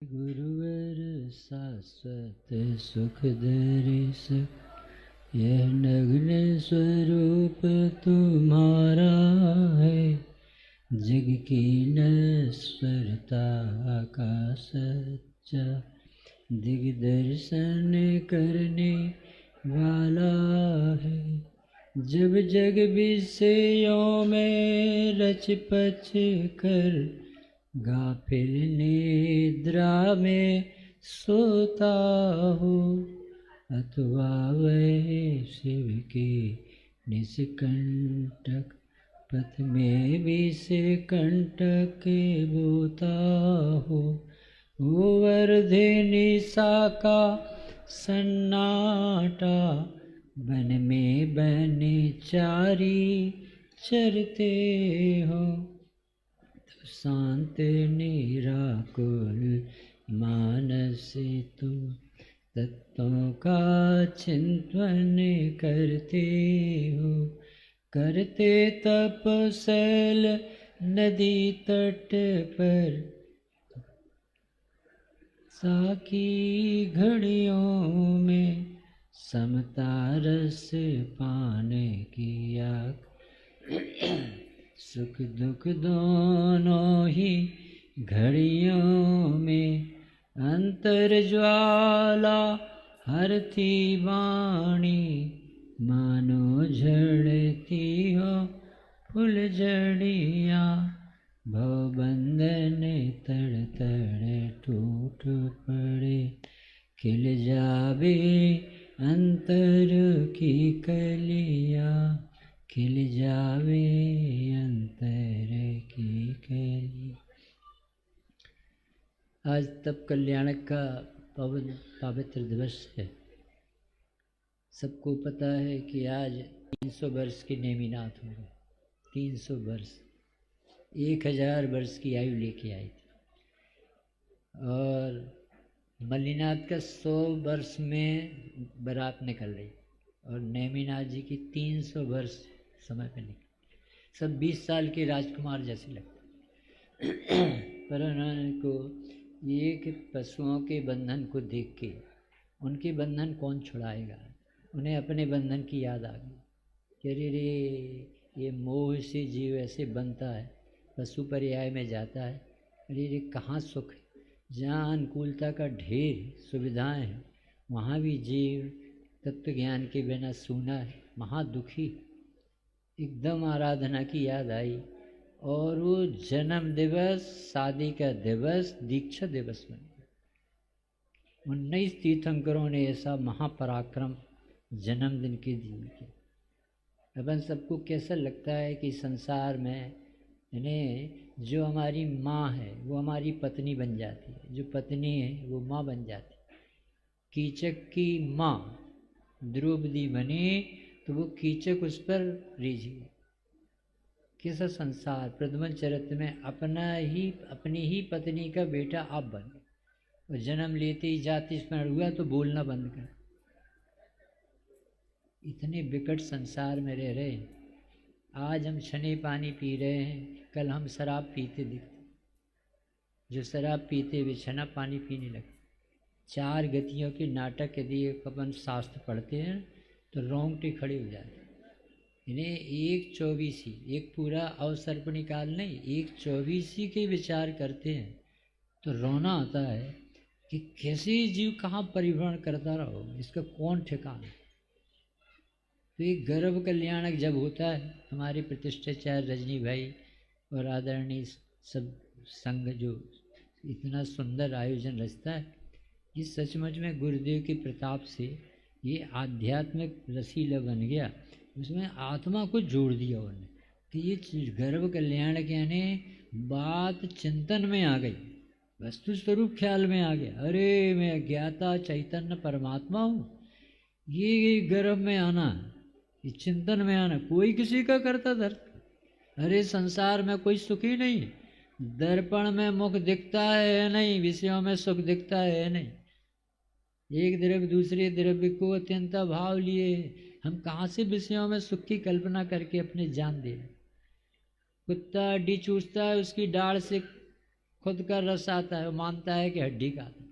गुरुवर शाश्वत सुख दरिस, यह नग्न स्वरूप तुम्हारा है। जग की नश्वरता का सच्चा दिग्दर्शन करने वाला है। जब जग विषयों में रच पच कर गाफिल निद्रा में सोता हो, अथवा वह शिव के निष्कंटक पथ में विष कंटक बोता हो। वो वर्धे निशा का सन्नाटा, वन में बनचारी चरते हो। तो शांत निराकुल मानस तुम तत्वों का चिंतन करते हो। करते तपसल नदी तट पर, साकी घड़ियों में समता रस पान किया। सुख दुख दोनों ही घड़ियों में अंतर ज्वाला हरती वाणी। मानो झड़ती हो फुलझड़ियाँ, भवबंधन तड़ तड़ टूट पड़े। खिल जावे अंतर की कलियाँ, खिल जावे अंतर की कलियाँ। आज तप कल्याणक का पवित्र दिवस है। सबको पता है कि आज 300 वर्ष की नेमिनाथ हो गए। 300 वर्ष, 1000 वर्ष की आयु लेके आई थी। और मल्लीनाथ का 100 वर्ष में बारात निकल रही, और नेमिनाथ जी की 300 वर्ष समय पे निकली। सब 20 साल के राजकुमार जैसे लगते। पर उन्होंने को एक पशुओं के बंधन को देख के, उनके बंधन कौन छुड़ाएगा, उन्हें अपने बंधन की याद आ गई कि अरे रे, ये मोह से जीव ऐसे बनता है, पशु पर्याय में जाता है। अरे रे, कहाँ सुख है। जहाँ अनुकूलता का ढेर सुविधाएं हैं, वहाँ भी जीव तत्व ज्ञान के बिना सूना है, महादुखी। एकदम आराधना की याद आई, और वो जन्म दिवस, शादी का दिवस, दीक्षा दिवस बन गया। 19 तीर्थंकरों ने ऐसा महापराक्रम जन्मदिन के दिन किया। अपन सबको कैसा लगता है कि संसार में इन्हें जो हमारी माँ है वो हमारी पत्नी बन जाती है, जो पत्नी है वो माँ बन जाती है। कीचक की माँ द्रौपदी बनी तो वो कीचक उस पर रीझी। कैसा संसार। प्रद्युम्न चरित्र में अपनी ही पत्नी का बेटा आप बन गए, और जन्म लेते ही जाति स्मरण हुआ तो बोलना बंद कर। इतने विकट संसार में रह रहे हैं। आज हम छने पानी पी रहे हैं, कल हम शराब पीते दिखते। जो शराब पीते वे छना पानी पीने लगते। 4 गतियों के नाटक यदि अपन शास्त्र पढ़ते हैं तो रोंगटे खड़े हो जाते हैं। इन्हें 1/24 एक पूरा अवसर्पणी काल नहीं, 1/24 के विचार करते हैं तो रोना आता है कि कैसे जीव कहाँ परिभ्रमण करता रहो, इसका कौन ठिकाना। तो ये गर्भ कल्याणक जब होता है, हमारे प्रतिष्ठाचार्य रजनी भाई और आदरणीय सब संघ जो इतना सुंदर आयोजन रचता है, ये सचमुच में गुरुदेव के प्रताप से ये आध्यात्मिक रसीला बन गया। उसमें आत्मा को जोड़ दिया उन्होंने कि ये गर्भ कल्याणक यानी बात चिंतन में आ गई, वस्तु स्वरूप ख्याल में आ गया। अरे मैं ज्ञाता चैतन्य परमात्मा हूँ, ये गर्भ में आना, ये चिंतन में आना। कोई किसी का करता दर्द। अरे संसार में कोई सुखी नहीं, दर्पण में मुख दिखता है नहीं, विषयों में सुख दिखता है नहीं। एक द्रव्य दूसरे द्रव्य को अत्यंत भाव लिए हम कहाँ से विषयों में सुख की कल्पना करके अपने जान दे। कुत्ता हड्डी चूसता है, उसकी डाढ़ से खुद का रस आता है, वो मानता है कि हड्डी का आता है।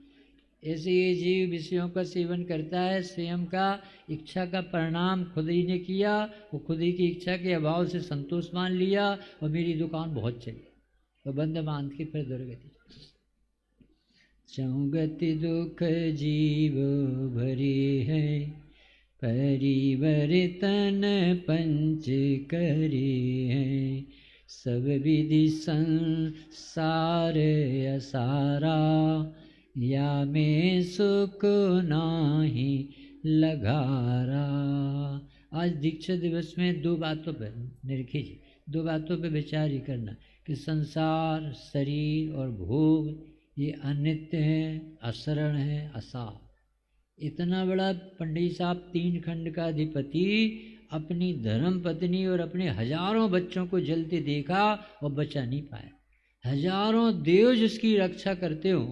ऐसे ये जीव विषयों का सेवन करता है, स्वयं का इच्छा का परिणाम खुद ही ने किया, वो खुद ही की इच्छा के अभाव से संतोष मान लिया और मेरी दुकान बहुत चली, तो बंद बांध के फिर दुर्गति। चौगति दुख जीव भरी है, परिवर्तन पंच करी है, सब विधि संसार असारा, या में सुख नाही लगारा। आज दीक्षा दिवस में दो बातों पर निरखी जी, दो बातों पर विचार ही करना कि संसार, शरीर और भोग ये अनित्य है, अशरण है, असार। इतना बड़ा पंडित साहब 3 खंड का अधिपति अपनी धर्म पत्नी और अपने हजारों बच्चों को जलते देखा और बचा नहीं पाया। हजारों देव जिसकी रक्षा करते हो,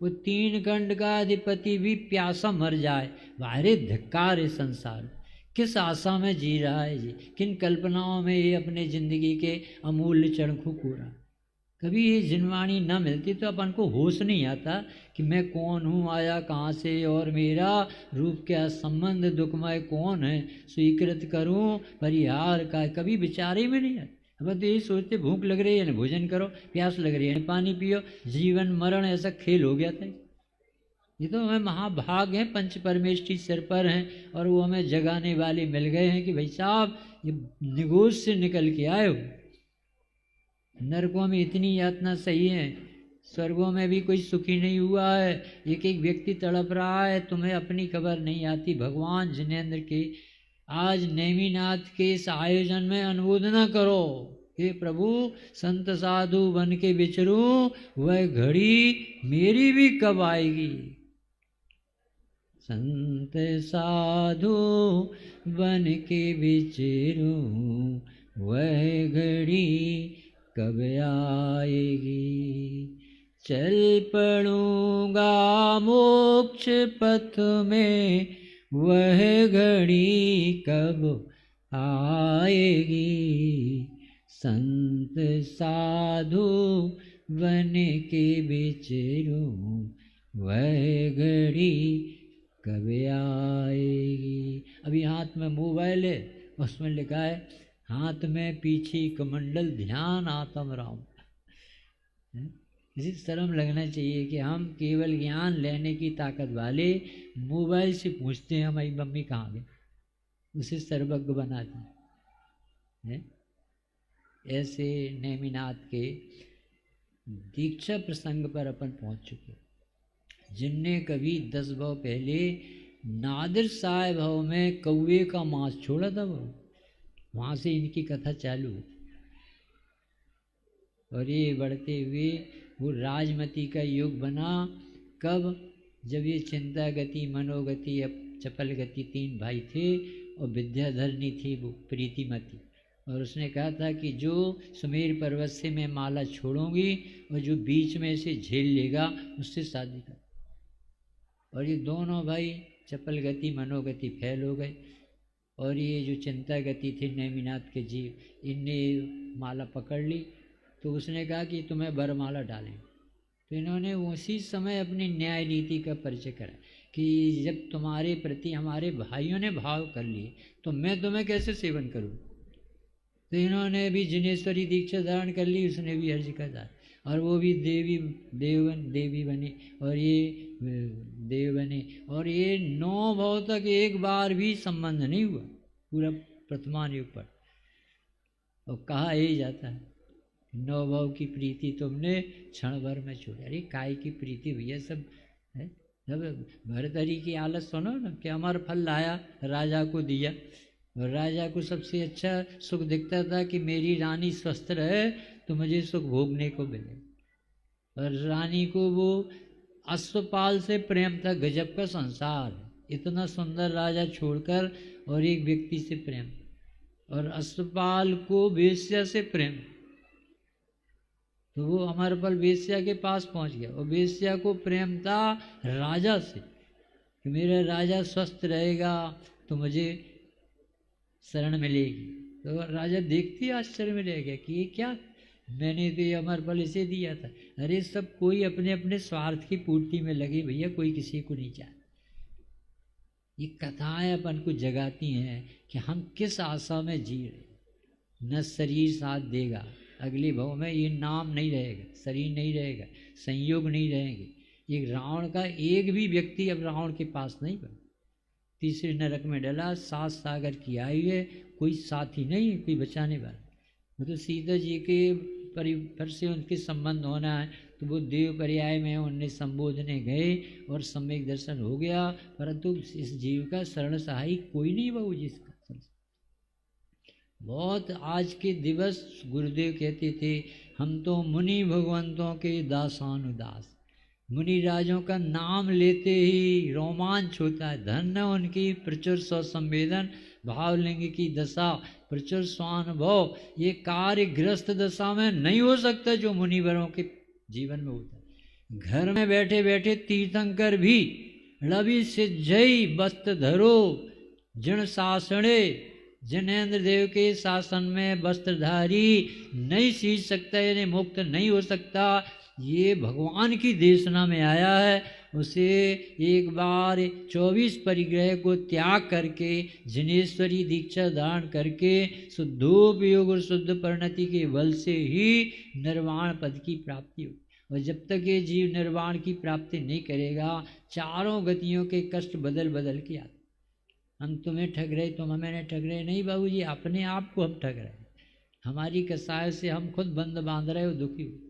वो 3 खंड का अधिपति भी प्यासा मर जाए, बाहरे धिक्कार है संसार। किस आशा में जी रहा है जी, किन कल्पनाओं में ये अपने जिंदगी के अमूल्य क्षण को पूरा। कभी ये जिनवाणी न मिलती तो अपन को होश नहीं आता कि मैं कौन हूँ, आया कहाँ से, और मेरा रूप क्या संबंध, दुखमय कौन है, स्वीकृत करूँ परिहार का, कभी विचार ही में नहीं आता। अब तो यही सोचते भूख लग रही है ना भोजन करो, प्यास लग रही है ना पानी पियो, जीवन मरण ऐसा खेल हो गया था। ये तो हमें महाभाग हैं, पंच परमेष्ठी सिर पर हैं और वो हमें जगाने वाले मिल गए हैं कि भाई साहब ये निगोश से निकल के आए हो। नरकों में इतनी यातना सही है, स्वर्गों में भी कोई सुखी नहीं हुआ है, एक एक व्यक्ति तड़प रहा है, तुम्हें अपनी खबर नहीं आती। भगवान जिनेंद्र के आज नेमिनाथ के इस आयोजन में अनुमोदना करो, हे प्रभु संत साधु बन के विचरूं, वह घड़ी मेरी भी कब आएगी। संत साधु बन के विचरूं, वह घड़ी कब आएगी। चल पड़ूंगा मोक्ष पथ में, वह घड़ी कब आएगी। संत साधु बन के विचरूं, वह घड़ी कब आएगी। अभी हाथ में मोबाइल है, उसमें लिखा है हाथ में पीछे कमंडल, ध्यान आत्म राम। इसी शर्म लगना चाहिए कि हम केवल ज्ञान लेने की ताकत वाले मोबाइल से पूछते हैं हमारी मम्मी कहाँ गई, उसे सर्वज्ञ बनाते हैं। ऐसे नेमिनाथ के दीक्षा प्रसंग पर अपन पहुंच चुके, जिनने कभी 10 भाव पहले नादिर साहिब भाव में कौवे का मांस छोड़ा था, वो वहाँ से इनकी कथा चालू हुई और ये बढ़ते हुए वो राजमती का युग बना। कब? जब ये चिंता गति, मनोगति, चपल गति 3 भाई थे और विद्याधरनी थी वो प्रीतिमती, और उसने कहा था कि जो सुमेर पर्वत से मैं माला छोड़ूंगी और जो बीच में से झेल लेगा उससे शादी कर। और ये दोनों भाई चपल गति मनोगति फैल हो गए, और ये जो चिंता गति थी नेमिनाथ के जीव, इनने माला पकड़ ली। तो उसने कहा कि तुम्हें वरमाला डालें। तो इन्होंने उसी समय अपनी न्याय नीति का परिचय करा कि जब तुम्हारे प्रति हमारे भाइयों ने भाव कर लिए तो मैं तुम्हें कैसे सेवन करूं। तो इन्होंने भी जिनेश्वरी दीक्षा धारण कर ली, उसने भी अर्ज का धारण, और वो भी देवी बने और ये देव बने, और ये 9 भाव तक एक बार भी संबंध नहीं हुआ पूरा प्रथमान युग पर। और कहा यही जाता है 9 भाव की प्रीति तुमने क्षण भर में छोड़ी। अरे काय की प्रीति भैया, सब है। जब भरतरी की हालत सुनो ना कि अमर फल लाया राजा को दिया, और राजा को सबसे अच्छा सुख दिखता था कि मेरी रानी स्वस्थ रहे तो मुझे सुख भोगने को मिले। और रानी को वो अश्वपाल से प्रेम था, गजब का संसार, इतना सुंदर राजा छोड़कर और एक व्यक्ति से प्रेम, और अश्वपाल को वेश्या से प्रेम। तो वो अमरपाल वेश्या के पास पहुंच गया, और वेश्या को प्रेम था राजा से कि मेरा राजा स्वस्थ रहेगा तो मुझे शरण मिलेगी। तो राजा देखते ही आश्चर्य में रह गया कि ये क्या मैंने तो ये अमर फल इसे दिया था। अरे सब कोई अपने अपने स्वार्थ की पूर्ति में लगे भैया, कोई किसी को नहीं चाहता। ये कथाएं अपन को जगाती हैं कि हम किस आशा में जी रहे। न शरीर साथ देगा, अगले भव में ये नाम नहीं रहेगा, शरीर नहीं रहेगा, संयोग नहीं रहेंगे। एक रावण का एक भी व्यक्ति अब रावण के पास नहीं बना। तीसरे नरक में डला, 7 सागर की आयु है, कोई साथी नहीं, कोई बचाने वाला। वो तो सीता जी के परिवार से उनके संबंध होना है, तो वो देव पर्याय में उन्हें संबोधने गए और सम्यक दर्शन हो गया, परंतु इस जीव का शरण सहाय कोई नहीं बाबू जी इसका। बहुत आज के दिवस गुरुदेव कहते थे, हम तो मुनि भगवंतों के दासानुदास। मुनि राजों का नाम लेते ही रोमांच होता है। धन्य उनकी प्रचुर स्वसंवेदन भावलिंग की दशा, प्रचुर स्वानुभव। ये कार्यग्रस्त दशा में नहीं हो सकता जो मुनिवरों के जीवन में होता है। घर में बैठे बैठे तीर्थंकर भी रवि सिज्जई वस्त्र धरो जन शासने, जनेन्द्र देव के शासन में वस्त्रधारी नहीं सींच सकता, यानी मुक्त नहीं हो सकता। ये भगवान की देशना में आया है। उसे एक बार 24 परिग्रह को त्याग करके जिनेश्वरी दीक्षा धारण करके शुद्धोपयोग और शुद्ध परिणति के बल से ही निर्वाण पद की प्राप्ति हो। और जब तक ये जीव निर्वाण की प्राप्ति नहीं करेगा, चारों गतियों के कष्ट बदल बदल के आते। हम तुम्हें ठग रहे, तुम हमें ठग रहे नहीं बाबूजी, अपने आप को हम ठग रहे। हमारी कसाय से हम खुद बंद बांध रहे हो, दुखी हो।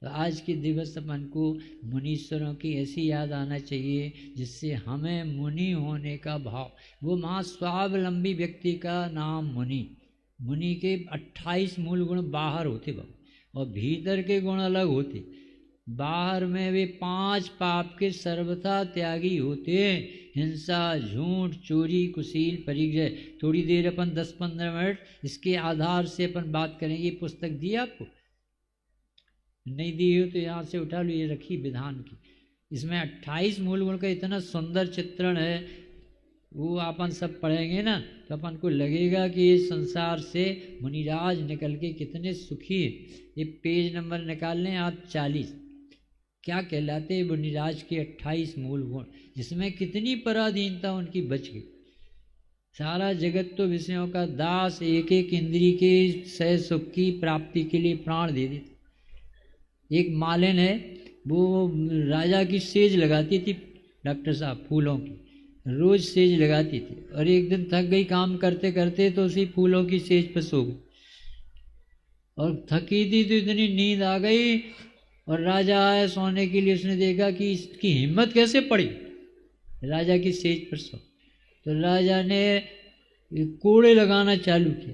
तो आज के दिवस अपन को मुनीश्वरों की ऐसी याद आना चाहिए जिससे हमें मुनि होने का भाव। वो महास्वावलंबी व्यक्ति का नाम मुनि। मुनि के 28 मूल गुण बाहर होते बाबू, और भीतर के गुण अलग होते। बाहर में वे 5 पाप के सर्वथा त्यागी होते हैं, हिंसा, झूठ, चोरी, कुशील, परिग्रह। थोड़ी देर अपन 10-15 मिनट इसके आधार से अपन बात करेंगे। पुस्तक दी आपको? नहीं दी हो तो यहाँ से उठा लो, ये रखी विधान की। इसमें 28 मूल गुण का इतना सुंदर चित्रण है, वो अपन सब पढ़ेंगे ना तो अपन को लगेगा कि ये संसार से मुनिराज निकल के कितने सुखी है। ये पेज नंबर निकाल लें आप 40। क्या कहलाते हैं मुनिराज के 28 मूल गुण, जिसमें कितनी पराधीनता उनकी बच गई। सारा जगत तो विषयों का दास, एक एक इंद्री के सह सुख की प्राप्ति के लिए प्राण दे देते। एक मालिन है, वो राजा की सेज लगाती थी, डॉक्टर साहब, फूलों की रोज सेज लगाती थी। और एक दिन थक गई काम करते करते, तो उसी फूलों की सेज पर सो गई। और थकी थी तो इतनी नींद आ गई, और राजा आया सोने के लिए। उसने देखा कि इसकी हिम्मत कैसे पड़ी राजा की सेज पर सो। तो राजा ने कोड़े लगाना चालू किया,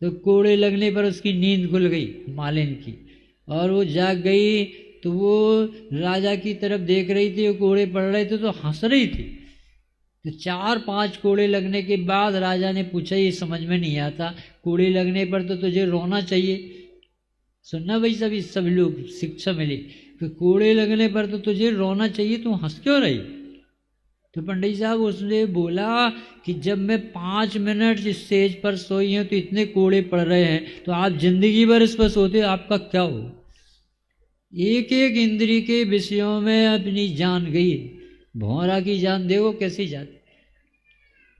तो कोड़े लगने पर उसकी नींद खुल गई मालिन की, और वो जाग गई। तो वो राजा की तरफ देख रही थी, वो कोड़े पड़ रहे थे तो हंस रही थी। तो 4-5 कोड़े लगने के बाद राजा ने पूछा, ये समझ में नहीं आता, कोड़े लगने पर तो तुझे रोना चाहिए। सुनना भाई, सब लोग शिक्षा मिली कि कोड़े लगने पर तो तुझे रोना चाहिए, तू हंस क्यों रही? तो पंडित साहब उसने बोला कि जब मैं 5 मिनट इस स्टेज पर सोई हूँ तो इतने कोड़े पड़ रहे हैं, तो आप जिंदगी भर इस पर सोते, आपका क्या हो? एक एक इंद्री के विषयों में अपनी जान गई। भौरा की जान देखो कैसी जाती।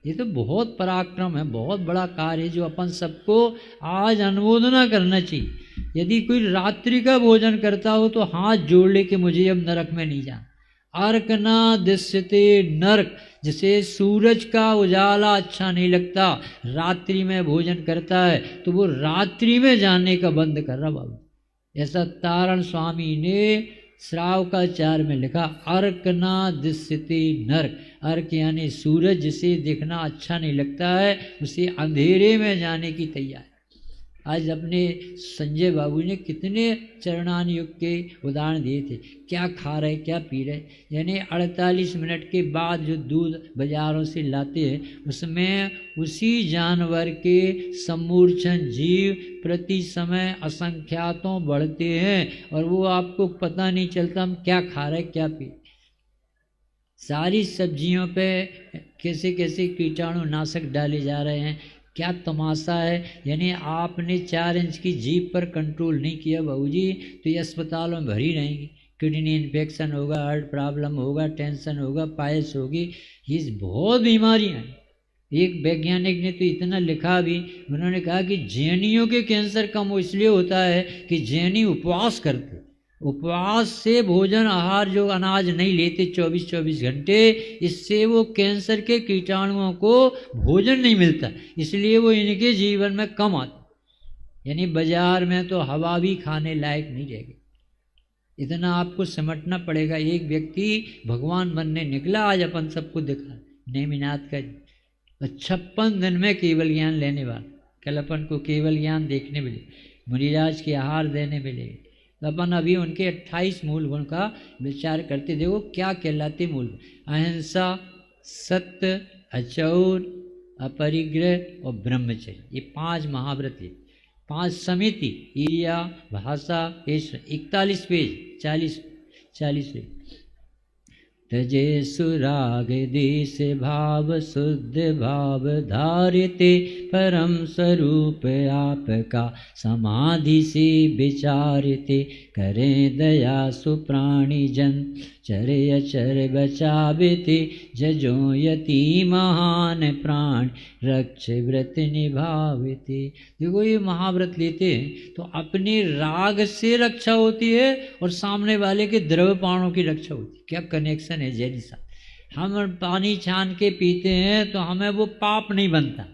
ये तो बहुत पराक्रम है, बहुत बड़ा कार्य है जो अपन सबको आज अनुमोदना करना चाहिए। यदि कोई रात्रि का भोजन करता हो तो हाथ जोड़ ले कि मुझे अब नरक में नहीं जाना। अर्क ना दृश्यते नरक, जिसे सूरज का उजाला अच्छा नहीं लगता, रात्रि में भोजन करता है तो वो रात्रि में जाने का बंद कर रहा बाबू। ऐसा तारण स्वामी ने श्रावकाचार्य में लिखा, अर्क ना दृश्यते नरक। अर्क यानी सूरज, जिसे देखना अच्छा नहीं लगता है, उसे अंधेरे में जाने की तैयारी। आज अपने संजय बाबू ने कितने चरणान युग के उदाहरण दिए थे। क्या खा रहे, क्या पी रहे, यानी 48 मिनट के बाद जो दूध बाजारों से लाते हैं, उसमें उसी जानवर के समूर्छन जीव प्रति समय असंख्यातों बढ़ते हैं, और वो आपको पता नहीं चलता हम क्या खा रहे, क्या पी। सारी सब्जियों पे कैसे कैसे कीटाणु नाशक डाले जा रहे हैं, क्या तमाशा है। यानी आपने 4 इंच की जीभ पर कंट्रोल नहीं किया बाबूजी, तो ये अस्पतालों में भरी रहेंगी। किडनी इन्फेक्शन होगा, हार्ट प्रॉब्लम होगा, टेंशन होगा, पायल्स होगी, ये बहुत बीमारियां हैं। एक वैज्ञानिक ने तो इतना लिखा भी, उन्होंने कहा कि जैनियों के कैंसर कम इसलिए होता है कि जैनी उपवास करते, उपवास से भोजन आहार जो अनाज नहीं लेते 24-24 घंटे, इससे वो कैंसर के कीटाणुओं को भोजन नहीं मिलता, इसलिए वो इनके जीवन में कम आते। यानी बाजार में तो हवा भी खाने लायक नहीं रहेगी। इतना आपको समझना पड़ेगा। एक व्यक्ति भगवान बनने निकला, आज अपन सबको दिखा नेमिनाथ का 56 दिन में केवल ज्ञान लेने वाला। कल अपन को केवल ज्ञान देखने मिले, मुनिराज के आहार देने मिले। तो अपन अभी उनके 28 मूल गुण का विचार करते, देखो क्या कहलाते मूल गुण। अहिंसा, सत्य, अचौर, अपरिग्रह और ब्रह्मचर्य, ये 5 महाव्रत है। 5 समिति, ईर्ष्या, भाषा, 41 पेज, 40 पेज। तजे सुराग देश भाव शुद्ध भाव धारते, परम स्वरूप आपका समाधि से विचारते। करें दया सुप्राणी जन चरे अचर बचावते, जजो यति महान प्राण रक्ष व्रत निभावते। देखो ये महाव्रत लेते हैं तो अपने राग से रक्षा होती है और सामने वाले के द्रव्य प्राणों की रक्षा होती है। क्या कनेक्शन है जैनी साहब। हम पानी छान के पीते हैं तो हमें वो पाप नहीं बनता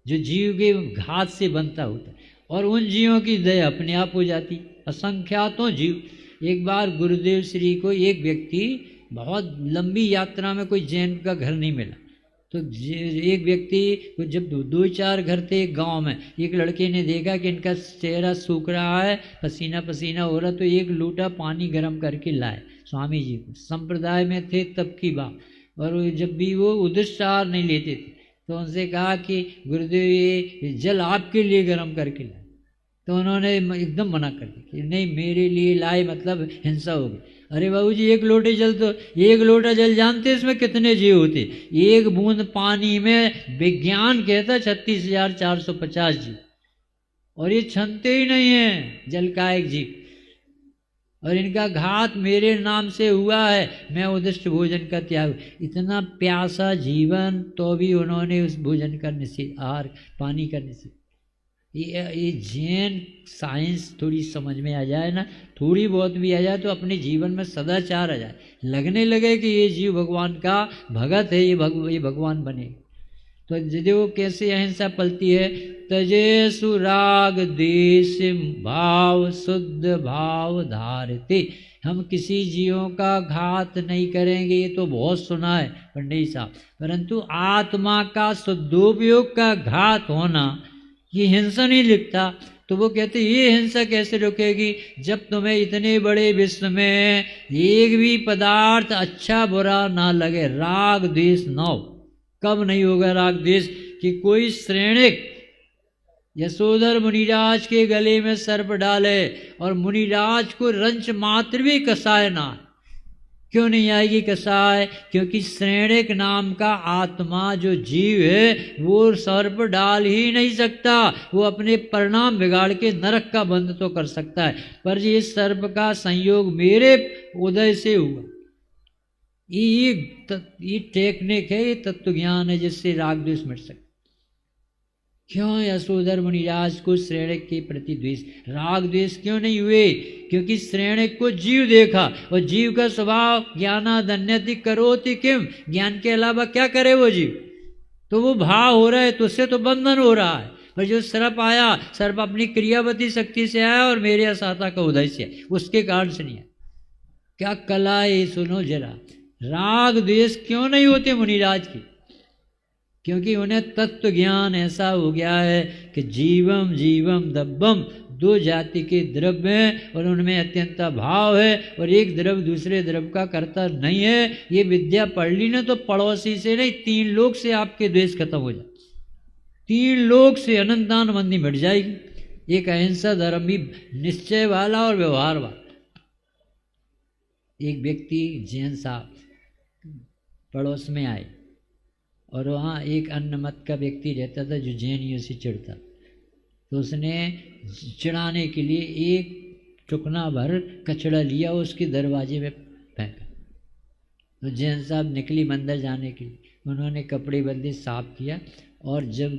जो जीव के घात से बनता होता है, और उन जीवों की दया अपने आप हो जाती। असंख्यातों जीव। एक बार गुरुदेव श्री को एक व्यक्ति, बहुत लंबी यात्रा में कोई जैन का घर नहीं मिला, तो एक व्यक्ति को जब 2-4 घर थे एक गांव में, एक लड़के ने देखा कि इनका चेहरा सूख रहा है, पसीना पसीना हो रहा, तो एक लोटा पानी गर्म करके लाए स्वामी जी को। संप्रदाय में थे तब की बात, और जब भी वो उद्देश्य नहीं लेते थे तो उनसे कहा कि गुरुदेव ये जल आपके लिए गर्म करके लाए, तो उन्होंने एकदम मना कर दिया कि नहीं मेरे लिए लाए मतलब हिंसा होगी। अरे बाबू जी एक लोटे जल, तो 1 लोटा जल जानते इसमें कितने जीव होते, 1 बूंद पानी में विज्ञान कहता 36,450 जीव, और ये छनते ही नहीं है जल का एक जीव, और इनका घात मेरे नाम से हुआ है, मैं उद्दिष्ट भोजन का त्याग। इतना प्यासा जीवन तो भी उन्होंने उस भोजन का निषेध, आहार पानी का निषेध। ये जैन साइंस थोड़ी समझ में आ जाए ना, थोड़ी बहुत भी आ जाए तो अपने जीवन में सदाचार आ जाए, लगने लगे कि ये जीव भगवान का भगत है, ये भगवान बने। तो देखो कैसे अहिंसा पलती है। तजे सुराग देश भाव शुद्ध भाव धारते। हम किसी जीवों का घात नहीं करेंगे, ये तो बहुत सुना है पंडित साहब, परंतु आत्मा का शुद्धोपयोग का घात होना ये हिंसा नहीं लिखता। तो वो कहते ये हिंसा कैसे रुकेगी जब तुम्हें इतने बड़े विश्व में एक भी पदार्थ अच्छा बुरा ना लगे, राग द्वेष न हो। कब नहीं होगा राग द्वेष कि कोई श्रेणिक यशोधर मुनिराज के गले में सर्प डाले और मुनिराज को रंच मात्र भी कसाय ना, क्यों नहीं आएगी कसाय? क्योंकि श्रेणिक नाम का आत्मा जो जीव है वो सर्प डाल ही नहीं सकता, वो अपने परिणाम बिगाड़ के नरक का बंध तो कर सकता है, पर ये सर्प का संयोग मेरे उदय से हुआ। ये टेक्निक है, ये तत्व ज्ञान है जिससे राग द्वेष मिट सकता। क्यों यशोधर मुनिराज को श्रेणिक के प्रति द्वेष, राग द्वेष क्यों नहीं हुए? क्योंकि श्रेणिक को जीव देखा, और जीव का स्वभाव ज्ञानादन्यति करोति किम, ज्ञान के अलावा क्या करे वो जीव, तो वो भाव हो रहा है तो उससे तो बंधन हो रहा है। पर जो सर्प आया, सर्प अपनी क्रियावती शक्ति से आया और मेरे असाता का उदय से आया, उसके कारण से नहीं आया। क्या कला है सुनो जरा। राग द्वेष क्यों नहीं होते मुनिराज की? क्योंकि उन्हें तत्व ज्ञान ऐसा हो गया है कि जीवम जीवम दब्बम, 2 जाति के द्रव्य हैं और उनमें अत्यंत भाव है, और एक द्रव्य दूसरे द्रव्य का कर्ता नहीं है। ये विद्या पढ़ ली ना तो पड़ोसी से नहीं 3 लोक से आपके द्वेष खत्म हो जाए, 3 लोक से अनंतान मंदी मिट जाएगी। एक अहिंसा धर्म भी निश्चय वाला और व्यवहार वाला। एक व्यक्ति जैन साहब पड़ोस में आए, और वहाँ एक अन्न मत का व्यक्ति रहता था जो जैनियों से चिढ़ता, तो उसने चिढ़ाने के लिए एक टुकना भर कचड़ा लिया, उसके दरवाजे में फेंका। तो जैन साहब निकली मंदिर जाने के लिए, उन्होंने कपड़े बदले, साफ किया, और जब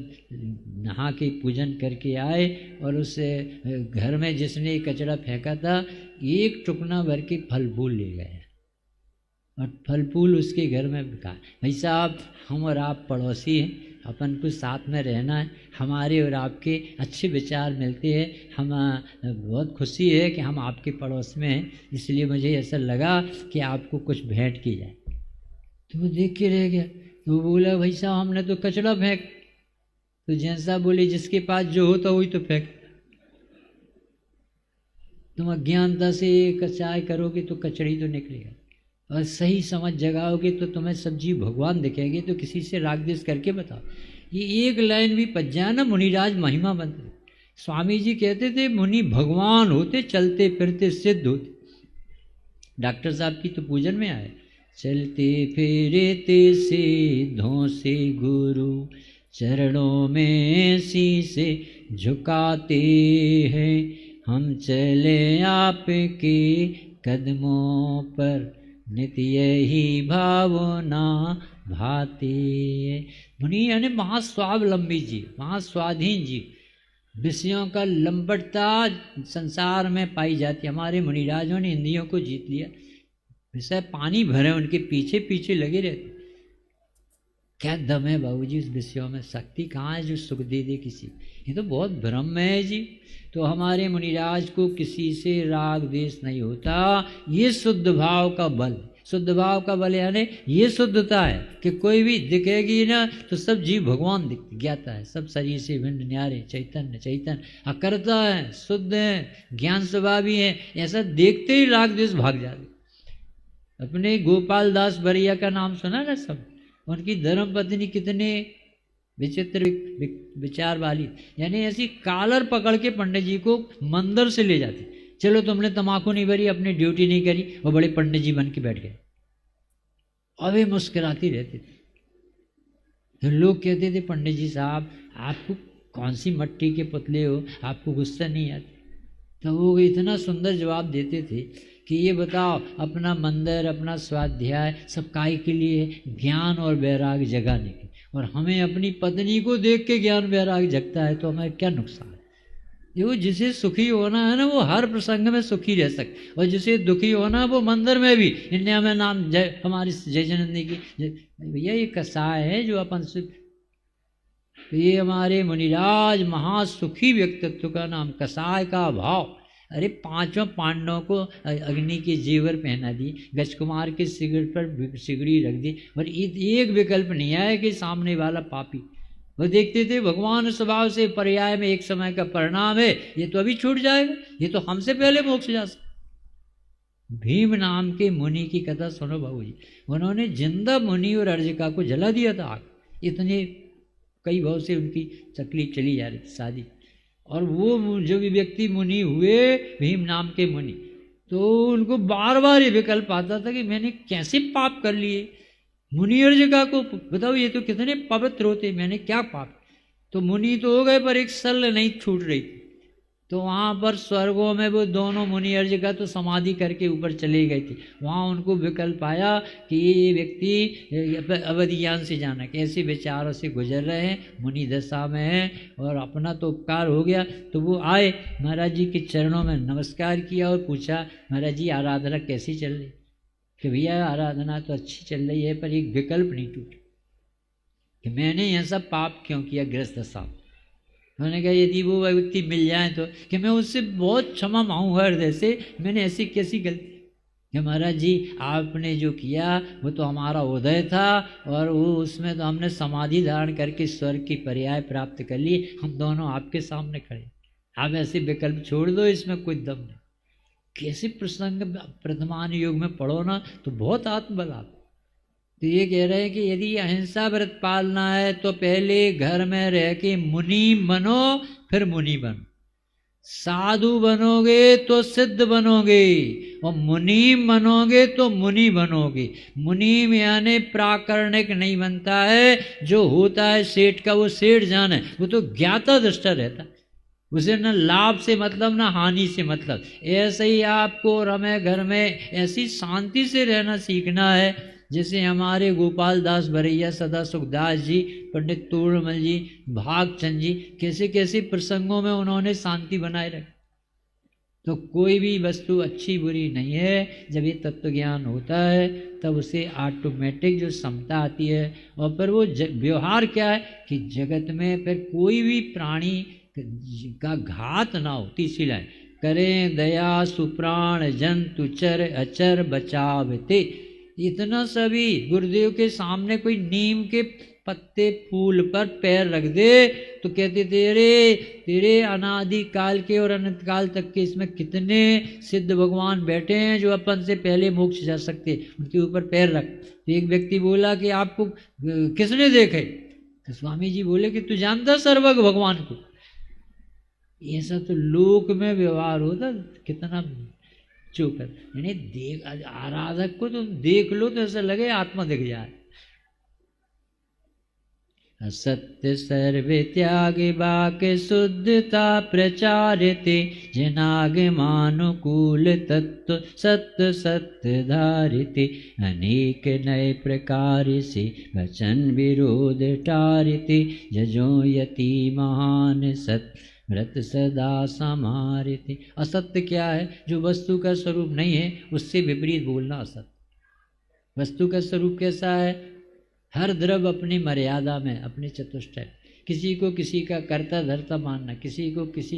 नहा के पूजन करके आए और उस घर में जिसने कचरा फेंका था एक टुकना भर के फल फूल ले गए और फल फूल उसके घर में बिका। भाई साहब, हम और आप पड़ोसी हैं, अपन को साथ में रहना है, हमारे और आपके अच्छे विचार मिलते हैं, हम बहुत खुशी है कि हम आपके पड़ोस में हैं, इसलिए मुझे ऐसा लगा कि आपको कुछ भेंट की जाए। तो वो देख के रह गया, तो वो बोला भाई साहब हमने तो कचरा फेंक। तो जैन साहब बोले जिसके पास जो होता वही तो फेंक, तुम अज्ञानता से कचाई करोगे तो कचड़ी तो निकलेगा, और सही समझ जगाओगे तो तुम्हें सब जीव भगवान दिखेंगे। तो किसी से राग द्वेष करके बताओ, ये एक लाइन भी पच जाए ना मुनिराज महिमा बनते। स्वामी जी कहते थे मुनि भगवान होते, चलते फिरते सिद्ध होते। डॉक्टर साहब की तो पूजन में आए, चलते फिरते सिद्धों से गुरु चरणों में शीसे झुकाते हैं, हम चले आपके कदमों पर नित्य ही भावना भाती है। मुनि यानी महास्वावलंबी जी, महास्वाधीन जी, विषयों का लंबटता संसार में पाई जाती है। हमारे मुनिराजों ने इंद्रियों को जीत लिया, विषय पानी भरे उनके पीछे पीछे लगे रहते। क्या दम है बाबूजी उस विषयों में, शक्ति कहाँ है जो सुख दे दे किसी, ये तो बहुत भ्रम है जी। तो हमारे मुनिराज को किसी से राग द्वेष नहीं होता, ये शुद्ध भाव का बल। शुद्ध भाव का बल यानी ये शुद्धता है कि कोई भी दिखेगी ना तो सब जीव भगवान ज्ञाता है, सब शरीर से भिन्न न्यारे चैतन्य चैतन्य अकर्ता है, शुद्ध है, ज्ञान स्वभावी है, ऐसा देखते ही राग द्वेष भाग जाते। अपने गोपाल दास बरिया का नाम सुना ना सब, उनकी धर्म पत्नी कितने विचित्र विचार वाली, यानी ऐसी कालर पकड़ के पंडित जी को मंदिर से ले जाती, चलो तुमने तमाकू नहीं भरी, अपनी ड्यूटी नहीं करी, वो बड़े पंडित जी बन के बैठ गए। और वे मुस्कुराती रहती थी। तो लोग कहते थे पंडित जी साहब आपको कौन सी मट्टी के पुतले हो, आपको गुस्सा नहीं आता? तो वो इतना सुंदर जवाब देते थे कि ये बताओ अपना मंदिर अपना स्वाध्याय सब काय के लिए, ज्ञान और वैराग्य जगाने के, और हमें अपनी पत्नी को देख के ज्ञान वैराग्य जगता है तो हमें क्या नुकसान है? जो जिसे सुखी होना है ना वो हर प्रसंग में सुखी रह सकते, और जिसे दुखी होना है वो मंदिर में भी। इंडिया में नाम जय हमारी जयचंदी की भैया ये कसाय है जो अपन सुख, ये हमारे मुनिराज महासुखी व्यक्तित्व का नाम कसाय का भाव। अरे पांचों पांडवों को अग्नि के जेवर पहना दी, गजकुमार के सिगड़ पर सिगड़ी रख दी, और एक विकल्प नहीं आया कि सामने वाला पापी। वो देखते थे भगवान स्वभाव से पर्याय में एक समय का परिणाम है, ये तो अभी छूट जाएगा, ये तो हमसे पहले मोक्ष जा सकता। भीम नाम के मुनि की कथा सुनो बाबू जी, उन्होंने जिंदा मुनि और अर्जिका को जला दिया था आग, इतने कई भाव से उनकी तकलीफ चली जा रही थी शादी। और वो जो भी व्यक्ति मुनि हुए भीम नाम के मुनि, तो उनको बार बार ये विकल्प आता था कि मैंने कैसे पाप कर लिए। मुनि अर्जिका को बताओ ये तो कितने पवित्र होते, मैंने क्या पाप। तो मुनि तो हो गए पर एक सल नहीं छूट रही थी, तो वहाँ पर स्वर्गों में वो दोनों मुनि अर्जिका तो समाधि करके ऊपर चले गए थे। वहाँ उनको विकल्प आया कि ये व्यक्ति अवधि ज्ञान से जाना, कैसे विचारों से गुजर रहे हैं, मुनि दशा में है, और अपना तो उपकार हो गया। तो वो आए महाराज जी के चरणों में नमस्कार किया और पूछा महाराज जी आराधना कैसी चल रही? कि भैया आराधना तो अच्छी चल रही है पर एक विकल्प नहीं टूटा कि मैंने यह सब पाप क्यों किया गृहस्थ साहब। उन्होंने कहा यदि वो व्यक्ति मिल जाए तो कि मैं उससे बहुत क्षमा मांगू हृदय से, मैंने ऐसी कैसी गलती कि महाराज जी आपने जो किया वो तो हमारा उदय था, और वो उसमें तो हमने समाधि धारण करके स्वर्ग की पर्याय प्राप्त कर ली, हम दोनों आपके सामने खड़े, आप ऐसे विकल्प छोड़ दो, इसमें कोई दम नहीं। कैसे प्रसंग प्रथमान युग में पढ़ो ना तो बहुत आत्मबल आप। तो ये कह रहे हैं कि यदि अहिंसा व्रत पालना है तो पहले घर में रह के मुनि बनो, फिर मुनि बनो। साधु बनोगे तो सिद्ध बनोगे और मुनीम बनोगे तो मुनि बनोगे। मुनीम यानी प्राकरणिक नहीं बनता है, जो होता है सेठ का वो सेठ जाने, वो तो ज्ञाता दृष्टा रहता, उसे न लाभ से मतलब न हानि से मतलब। ऐसे ही आपको रमे घर में ऐसी शांति से रहना सीखना है, जैसे हमारे गोपाल दास भरैया, सदा सुखदास जी, पंडित तोड़मल जी, भागचंद जी, कैसे कैसे प्रसंगों में उन्होंने शांति बनाए रखी। तो कोई भी वस्तु अच्छी बुरी नहीं है, जब ये तत्व ज्ञान होता है तब उसे ऑटोमेटिक जो समता आती है। और फिर वो व्यवहार क्या है कि जगत में फिर कोई भी प्राणी का घात ना हो। तीसरी लाइन, करें दया सुप्राण जंतु चर अचर बचावते। इतना सभी गुरुदेव के सामने कोई नीम के पत्ते फूल पर पैर रख दे तो कहते तेरे अनादि काल के और अनंत काल तक के इसमें कितने सिद्ध भगवान बैठे हैं जो अपन से पहले मोक्ष जा सकते, उनके ऊपर पैर रख। तो एक व्यक्ति बोला कि आपको किसने देखे? तो स्वामी जी बोले कि तू जानता सर्वज्ञ भगवान को। ऐसा तो लोक में व्यवहार होता, कितना चौकर, यानी देख आराधक को तो देख लो तो ऐसा लगे आत्मा दिख जाए। असत्य सर्वे त्याग बाक शुद्धता प्रचारते, जिनाग मानुकूल तत्व सत्य सत्य धारिते, अनेक नए प्रकार से वचन विरोध टारते, जजो यति महान सत्य व्रत सदा समारिते। असत्य क्या है? जो वस्तु का स्वरूप नहीं है उससे विपरीत बोलना असत्य। वस्तु का स्वरूप कैसा है? हर द्रव्य अपनी मर्यादा में, अपने चतुष्टय, किसी को किसी का कर्ता धर्ता मानना, किसी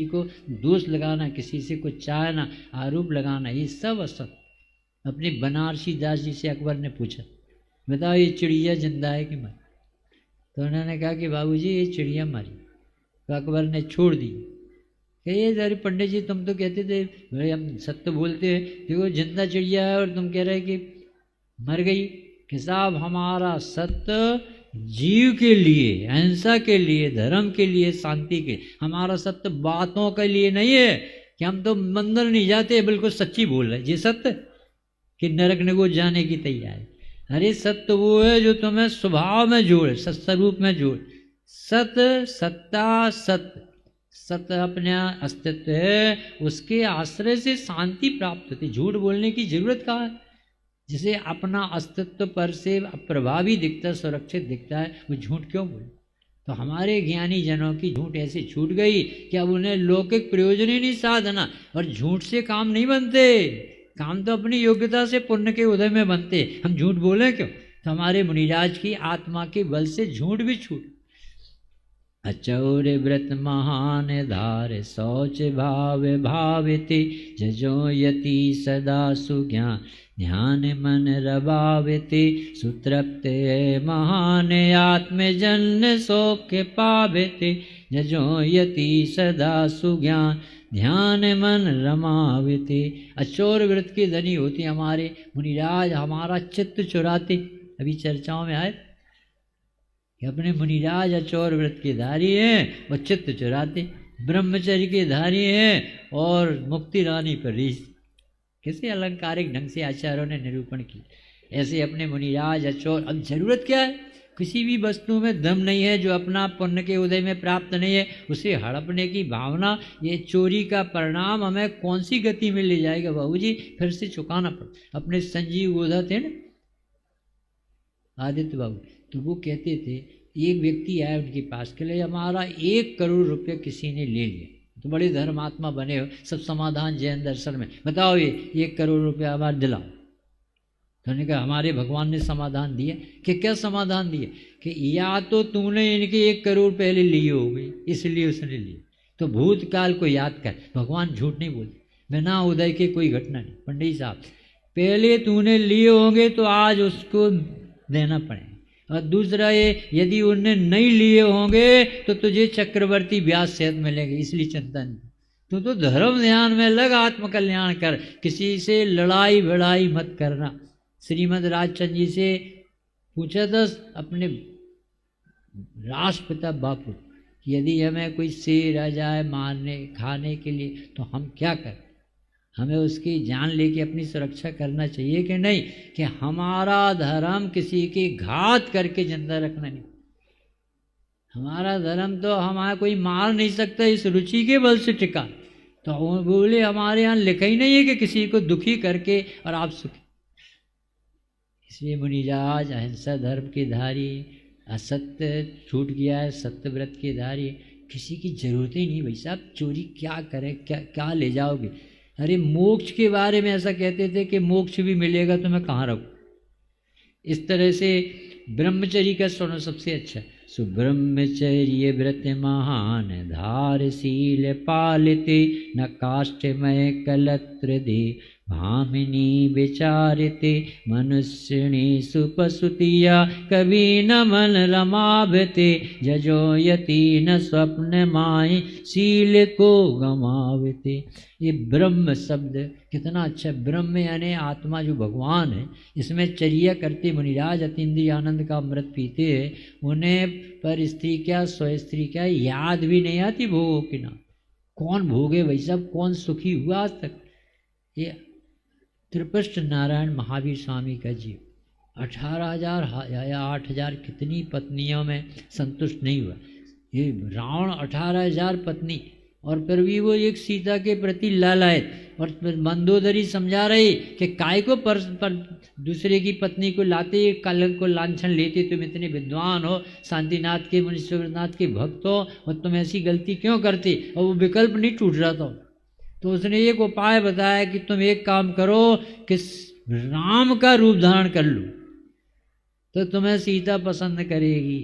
को दोष लगाना, किसी से कुछ चाहना, आरोप लगाना, ये सब असत्य। अपने बनारसी दास जी से अकबर ने पूछा, बताओ ये चिड़िया जिंदा है कि मरी? तो उन्होंने कहा कि बाबूजी ये चिड़िया मरी। तो अकबर ने छोड़ दी। कहिए अरे पंडित जी तुम तो कहते थे भाई हम सत्य बोलते हैं, देखो जिंदा चिड़िया है और तुम कह रहे कि मर गई। कि साहब हमारा सत्य जीव के लिए, अहिंसा के लिए, धर्म के लिए, शांति के, हमारा सत्य बातों के लिए नहीं है कि हम तो मंदिर नहीं जाते, बिल्कुल सच्ची बोल रहे। ये सत्य कि नरक निगो जाने की तैयारी। अरे सत्य वो है जो तुम्हें स्वभाव में जोड़े, सत्स्वरूप में जोड़े। सत्य सत्ता सत्य, सत्य अपने अस्तित्व है, उसके आश्रय से शांति प्राप्त होती। झूठ बोलने की जरूरत कहाँ है? जिसे अपना अस्तित्व पर से प्रभावी दिखता, सुरक्षित दिखता है, वो झूठ क्यों बोले? तो हमारे ज्ञानी जनों की झूठ ऐसी छूट गई कि अब उन्हें लौकिक प्रयोजन ही नहीं साधना, और झूठ से काम नहीं बनते। काम तो अपनी योग्यता से पुण्य के उदय में बनते। हम झूठ बोले क्यों? तो हमारे मुनिराज की आत्मा के बल से झूठ भी छूट। अचौर व्रत महान धार शौच भाव भाविते, जजो यति सदा सुज्ञान ध्यान मन रवाविते, सुतृप्त महान आत्मजन सौख्य पाविते, जजो यति सदा सुज्ञान ध्यान मन रमाविते। अचौर व्रत के धनी होते हमारे मुनिराज, हमारा चित्त चुराते। अभी चर्चाओं में आए कि अपने मुनिराज अचौर व्रत के धारी हैं और चित्त चुराते, ब्रह्मचर्य के धारी हैं और मुक्ति रानी पर रीस। कैसे अलंकारिक ढंग से आचार्यों ने निरूपण की। ऐसे अपने मुनिराज अचौर। अब जरूरत क्या है? किसी भी वस्तु में दम नहीं है, जो अपना पुण्य के उदय में प्राप्त नहीं है, उसे हड़पने की भावना, ये चोरी का परिणाम हमें कौन सी गति में ले जाएगा बाबूजी? फिर से चुकाना पड़ा। अपने संजीव गोधा थे ना आदित्य बाबू, तो वो कहते थे, एक व्यक्ति आया उनके पास, के लिए हमारा 1 करोड़ रुपये किसी ने ले लिया, तो बड़े धर्मात्मा बने हो, सब समाधान जैन दर्शन में, बताओ ये 1 करोड़ रुपया हमारा दिलाओ। तो उन्होंने कहा हमारे भगवान ने समाधान दिया। कि क्या समाधान दिया? कि या तो तूने इनके 1 करोड़ पहले लिए होंगे इसलिए उसने लिए, तो भूतकाल को याद कर। भगवान झूठ नहीं बोलते, बिना उदय के कोई घटना नहीं। पंडित साहब पहले तूने लिए होंगे तो आज उसको देना पड़ेगा, और दूसरा ये यदि उनने नहीं लिए होंगे तो तुझे चक्रवर्ती ब्याज सहित मिलेंगे, इसलिए चिंता नहीं। तो धर्म ध्यान में लग, आत्मकल्याण कर, किसी से लड़ाई भिड़ाई मत करना। श्रीमद राजचंद्र जी से पूछा था अपने राष्ट्रपिता बापू यदि हमें कोई शेर आ जाए मारने खाने के लिए तो हम क्या करें? हमें उसकी जान लेके अपनी सुरक्षा करना चाहिए कि नहीं? कि हमारा धर्म किसी की घात करके जिंदा रखना नहीं। हमारा धर्म तो हमारा कोई मार नहीं सकता, इस रुचि के बल से टिका। तो वो बोले हमारे यहाँ लिखा ही नहीं है कि किसी को दुखी करके और आप सुखी। इसलिए मुनिराज अहिंसा धर्म के धारी, असत्य छूट गया है, सत्य व्रत के धारी। किसी की जरूरत ही नहीं भाई साहब, चोरी क्या करें, क्या क्या ले जाओगे? अरे मोक्ष के बारे में ऐसा कहते थे कि मोक्ष भी मिलेगा तो मैं कहाँ रहूँ। इस तरह से ब्रह्मचर्य का सुनो सबसे अच्छा। सुब्रह्मचर्य व्रत महान, धारशील पालिते, न काष्ठमय कलत्र दे, भामिनी विचारिते, मनुष्यणी सुपसुतिया, कवि न मन रमावते, जजो यति न स्वप्न माय, शील को गमावते। ये ब्रह्म शब्द कितना अच्छा। ब्रह्म यानी आत्मा जो भगवान है, इसमें चर्या करते मुनिराज अतीन्द्रिय आनंद का अमृत पीते हैं। उन्हें पर स्त्री क्या स्व स्त्री क्या याद भी नहीं आती भोगों की नाम। कौन भोगे भाई साहब, कौन सुखी हुआ आज तक? ये त्रिपष्ट नारायण महावीर स्वामी का जीव 18,000 या 8,000 कितनी पत्नियों में संतुष्ट नहीं हुआ। ये रावण 18,000 पत्नी, और फिर भी वो एक सीता के प्रति लालायत। और मंदोदरी समझा रहे कि काय को पर दूसरे की पत्नी को लाते, कलंक को लांछन लेते, तुम इतने विद्वान हो, शांतिनाथ के मुनीश्वरनाथ के भक्त हो, और तुम ऐसी गलती क्यों करते? और वो विकल्प नहीं टूट रहा था। तो उसने एक उपाय बताया कि तुम एक काम करो कि राम का रूप धारण कर लो तो तुम्हें सीता पसंद करेगी।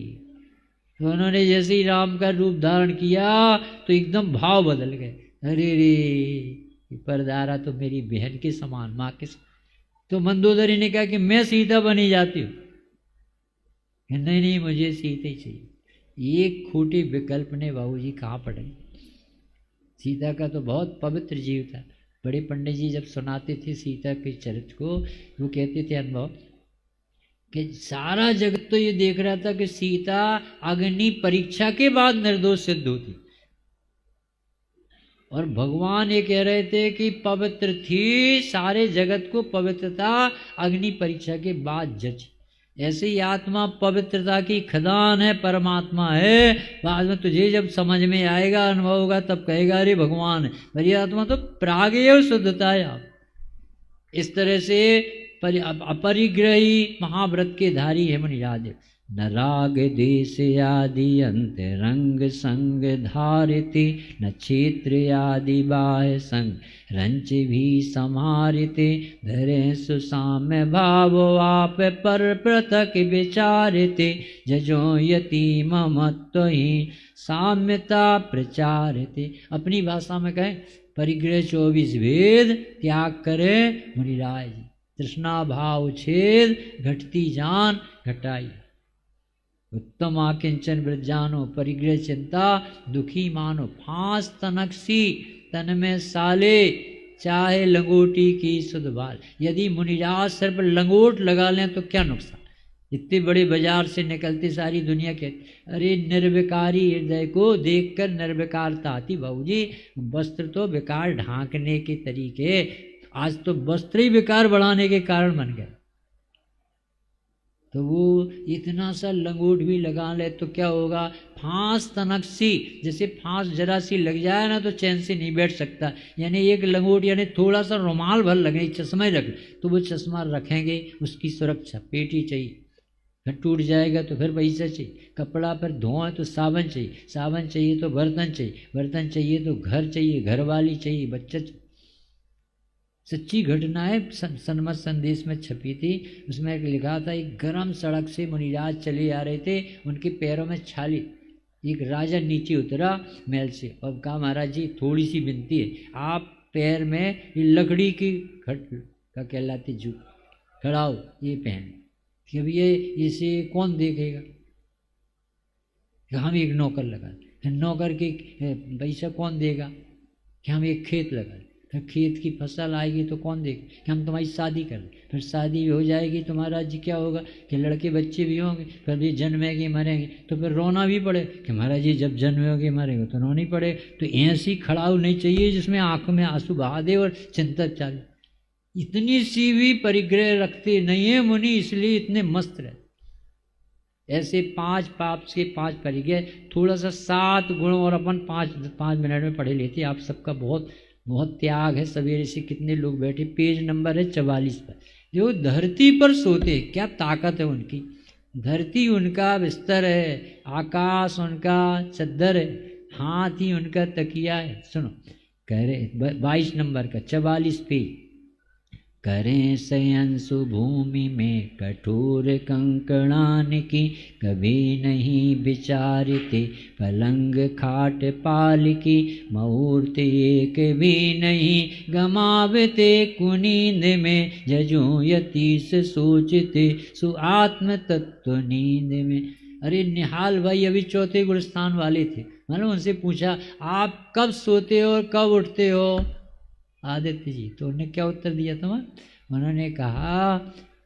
तो उन्होंने जैसे ही राम का रूप धारण किया तो एकदम भाव बदल गए। अरे रे परदारा तो मेरी बहन के समान, माँ के समान। तो मंदोदरी ने कहा कि मैं सीता बनी जाती हूँ। नहीं नहीं, मुझे सीता ही चाहिए। एक खोटे विकल्प ने बाबूजी कहाँ पड़े। सीता का तो बहुत पवित्र जीव था। बड़े पंडित जी जब सुनाते थे सीता के चरित्र को, वो कहते थे अनुभव कि सारा जगत तो ये देख रहा था कि सीता अग्नि परीक्षा के बाद निर्दोष सिद्ध होती, और भगवान ये कह रहे थे कि पवित्र थी, सारे जगत को पवित्रता अग्नि परीक्षा के बाद जची। ऐसे ही आत्मा पवित्रता की खदान है, परमात्मा है। बाद में तुझे जब समझ में आएगा, अनुभव होगा, तब कहेगा अरे भगवान है। मेरी आत्मा तो प्रागेय शुद्धता है। इस तरह से अपरिग्रही महाव्रत के धारी है मुनिराज। न राग देश आदि अंत रंग संग धारिते, न क्षेत्र आदि बाह्य संग रंच भी समारिते, धरे सुसाम्य भाव आप पर पृथक विचारिते, जजो यतीम मत्व ही साम्यता प्रचारिते। अपनी भाषा में कहें परिग्रह 24 वेद त्याग करे मुनिराज। तृष्णा भाव छेद घटती जान घटाई, उत्तम आकिंचन वृजानो, परिग्रह चिंता दुखी मानो, फांस तनकसी तन में साले, चाहे लंगोटी की सुध बाल। यदि मुनिराज सर पर लंगोट लगा लें तो क्या नुकसान। इतने बड़े बाजार से निकलती सारी दुनिया के अरे निर्विकारी हृदय को देखकर निर्विकारता आती। बाबूजी वस्त्र तो विकार ढांकने के तरीके, आज तो वस्त्र ही विकार बढ़ाने के कारण बन गए। तो वो इतना सा लंगोट भी लगा ले तो क्या होगा। फांस तनकसी, जैसे फांस जरा सी लग जाए ना तो चैन से नहीं बैठ सकता। यानी एक लंगोट यानी थोड़ा सा रुमाल भर लगे, चश्मा ही रख, तो वो चश्मा रखेंगे, उसकी सुरक्षा पेटी चाहिए। फिर टूट जाएगा तो फिर पैसा चाहिए। कपड़ा पर धोए तो साबुन चाहिए, साबुन चाहिए तो बर्तन चाहिए, बर्तन चाहिए तो घर चाहिए, घरवाली चाहिए, बच्चा चाहिए। सच्ची घटनाएं सन्मत संदेश में छपी थी। उसमें लिखा था एक गर्म सड़क से मुनिराज चले आ रहे थे, उनके पैरों में छाली। एक राजा नीचे उतरा महल से और कहा महाराज जी थोड़ी सी विनती है, आप पैर में ये लकड़ी की घट का कहलाती जूत खड़ाओ, ये पहन। कि अब ये इसे कौन देखेगा। हम एक नौकर लगा, नौकर के पैसा कौन देगा। कि हम एक खेत लगा, फिर खेत की फसल आएगी तो कौन देख कि हम तुम्हारी शादी कर दें, फिर शादी हो जाएगी तो महाराज जी क्या होगा कि लड़के बच्चे भी होंगे, फिर भी जन्मेंगे मरेंगे तो फिर रोना भी पड़े कि महाराज जी जब जन्मेंगे मरेंगे तो रोना ही पड़े। तो ऐसी खड़ाऊ नहीं चाहिए जिसमें आंखों में आंसू बहा दे और चिंता चाले। इतनी सी भी परिग्रह रखते नहीं है मुनि, इसलिए इतने मस्त रहते। ऐसे 5 पाप के 5 परिग्रह, थोड़ा सा 7 गुण और अपन 5 मिनट में पढ़े लेते। आप सबका बहुत बहुत त्याग है। सवेरे से कितने लोग बैठे। पेज नंबर है 44 पर। जो धरती पर सोते, क्या ताकत है उनकी। धरती उनका बिस्तर है, आकाश उनका चद्दर है, हाथ ही उनका तकिया है। सुनो कह रहे 22 नंबर का 44 पेज। करें शयन सुभूमि में कठोर कंकणान की, कभी नहीं विचारते पलंग खाट पाल की। मुहूर्त एक भी नहीं गमावते कुनींद में, जजो यतीश सोचते सु आत्म तत्व नींद में। अरे निहाल भाई अभी चौथे गुणस्थान वाले थे। मैंने उनसे पूछा आप कब सोते हो और कब उठते हो आदित्य जी, तो उन्होंने क्या उत्तर दिया था? उन्होंने कहा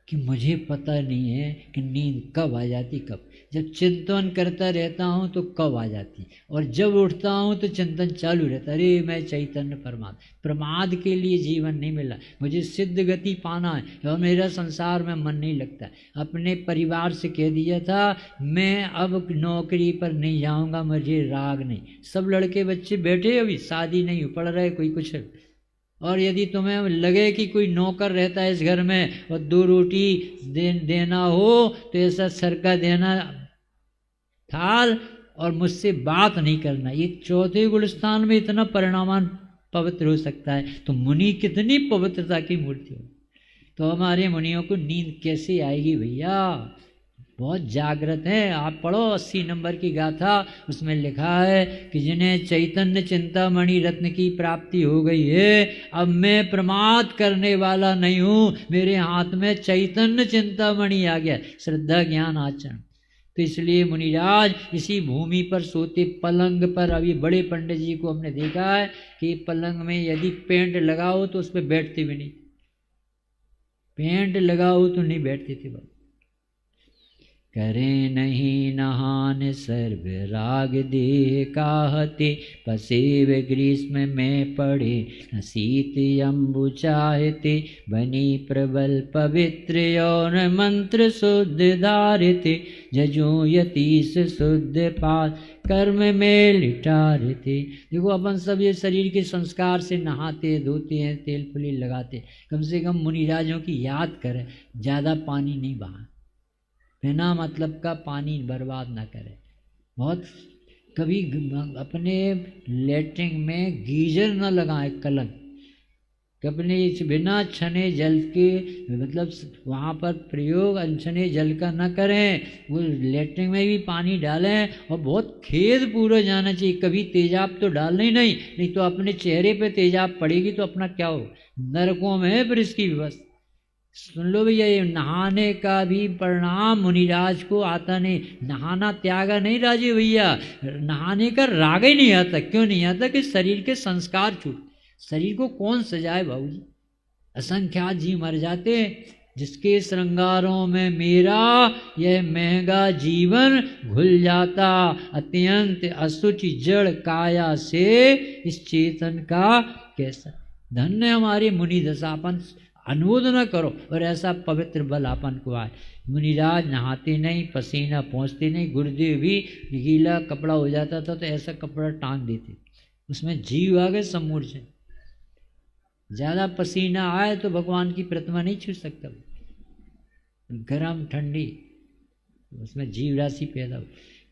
कि मुझे पता नहीं है कि नींद कब आ जाती, कब। जब चिंतन करता रहता हूँ तो कब आ जाती, और जब उठता हूँ तो चिंतन चालू रहता। अरे मैं चैतन्य परमात्मा, प्रमाद के लिए जीवन नहीं मिला, मुझे सिद्ध गति पाना है और मेरा संसार में मन नहीं लगता। अपने परिवार से कह दिया था मैं अब नौकरी पर नहीं जाऊँगा, मुझे राग नहीं। सब लड़के बच्चे बैठे, अभी शादी नहीं हो, पढ़ रहे, कोई कुछ। और यदि तुम्हें लगे कि कोई नौकर रहता है इस घर में और 2 रोटी देना हो तो ऐसा सर का देना थाल और मुझसे बात नहीं करना। ये चौथे गुणस्थान में इतना परिणामान पवित्र हो सकता है, तो मुनि कितनी पवित्रता की मूर्ति हो। तो हमारे मुनियों को नींद कैसे आएगी भैया? बहुत जागृत है। आप पढ़ो 80 नंबर की गाथा, उसमें लिखा है कि जिन्हें चैतन्य चिंतामणि रत्न की प्राप्ति हो गई है, अब मैं प्रमाद करने वाला नहीं हूँ, मेरे हाथ में चैतन्य चिंतामणि आ गया, श्रद्धा ज्ञान आचरण। तो इसलिए मुनिराज इसी भूमि पर सोते, पलंग पर। अभी बड़े पंडित जी को हमने देखा है कि पलंग में यदि पेंट लगाओ तो उस पर बैठते भी नहीं, पेंट लगाओ तो नहीं बैठते थे बाबू। करे नहीं नहान सर्व राग देह काहते, पसेव ग्रीष्म में पड़े न शीत अम्बु चाहते। बनी प्रबल पवित्र और मंत्र शुद्ध धारते, जजो यतीश शुद्ध पात कर्म में लिटारते। देखो अपन सब ये शरीर के संस्कार से नहाते धोते हैं, तेल फुली लगाते। कम से कम मुनिराजों की याद करें, ज़्यादा पानी नहीं बहा, बिना मतलब का पानी बर्बाद ना करें। बहुत कभी अपने लेटरिन में गीजर न लगाएं, कलंक। अपने बिना छने जल के मतलब वहाँ पर प्रयोग अनछने जल का न करें। वो लेटरिन में भी पानी डालें और बहुत खेद पूर्वक जाना चाहिए। कभी तेजाब तो डालना ही नहीं तो अपने चेहरे पे तेजाब पड़ेगी तो अपना क्या हो, नरकों में है फिर इसकी व्यवस्था। सुन लो भैया, ये नहाने का भी परिणाम मुनिराज को आता नहीं। नहाना त्यागा नहीं राजे भैया, नहाने का राग ही नहीं आता। क्यों नहीं आता? कि शरीर के संस्कार छूट। शरीर को कौन सजाए बाबूजी? असंख्यात जी मर जाते, जिसके श्रृंगारों में मेरा यह महंगा जीवन घुल जाता। अत्यंत असुचि जड़ काया से इस चेतन का कैसा धन्य हमारी मुनि दशा। अपन अनुमोदना करो और ऐसा पवित्र बल आपन को आए। मुनिराज नहाते नहीं, पसीना पहुँचते नहीं। गुरुदेव भी गीला कपड़ा हो जाता था तो ऐसा कपड़ा टांग देते, उसमें जीव आ गए समूर्छे। ज़्यादा पसीना आए तो भगवान की प्रतिमा नहीं छू सकता, गरम ठंडी उसमें जीव राशि पैदा हो।